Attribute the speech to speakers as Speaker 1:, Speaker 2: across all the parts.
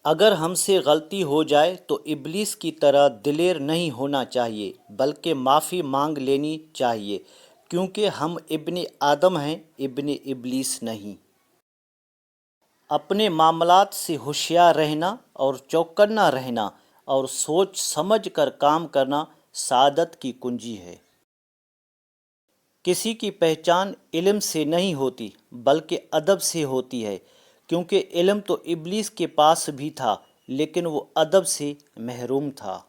Speaker 1: اگر ہم سے غلطی ہو جائے تو ابلیس کی طرح دلیر نہیں ہونا چاہیے بلکہ معافی مانگ لینی چاہیے، کیونکہ ہم ابن آدم ہیں، ابن ابلیس نہیں۔ اپنے معاملات سے ہوشیار رہنا اور چوکنا رہنا اور سوچ سمجھ کر کام کرنا سعادت کی کنجی ہے۔ کسی کی پہچان علم سے نہیں ہوتی بلکہ ادب سے ہوتی ہے، کیونکہ علم تو ابلیس کے پاس بھی تھا لیکن وہ ادب سے محروم تھا۔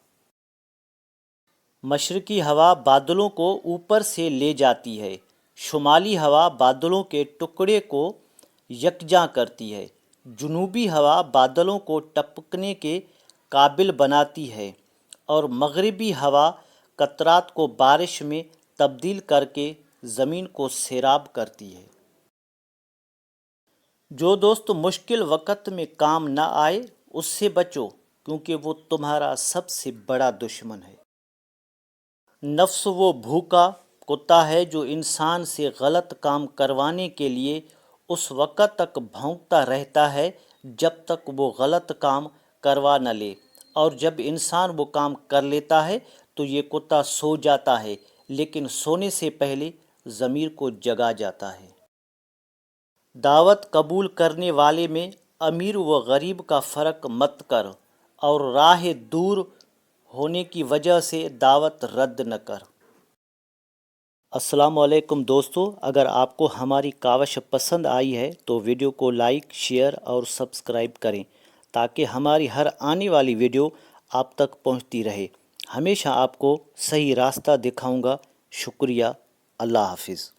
Speaker 1: مشرقی ہوا بادلوں کو اوپر سے لے جاتی ہے، شمالی ہوا بادلوں کے ٹکڑے کو یکجا کرتی ہے، جنوبی ہوا بادلوں کو ٹپکنے کے قابل بناتی ہے اور مغربی ہوا قطرات کو بارش میں تبدیل کر کے زمین کو سیراب کرتی ہے۔ جو دوست مشکل وقت میں کام نہ آئے اس سے بچو، کیونکہ وہ تمہارا سب سے بڑا دشمن ہے۔ نفس وہ بھوکا کتا ہے جو انسان سے غلط کام کروانے کے لیے اس وقت تک بھونکتا رہتا ہے جب تک وہ غلط کام کروا نہ لے، اور جب انسان وہ کام کر لیتا ہے تو یہ کتا سو جاتا ہے، لیکن سونے سے پہلے ضمیر کو جگا جاتا ہے۔ دعوت قبول کرنے والے میں امیر و غریب کا فرق مت کر، اور راہ دور ہونے کی وجہ سے دعوت رد نہ کر۔ السلام علیکم دوستو، اگر آپ کو ہماری کاوش پسند آئی ہے تو ویڈیو کو لائک، شیئر اور سبسکرائب کریں تاکہ ہماری ہر آنے والی ویڈیو آپ تک پہنچتی رہے۔ ہمیشہ آپ کو صحیح راستہ دکھاؤں گا۔ شکریہ۔ اللہ حافظ۔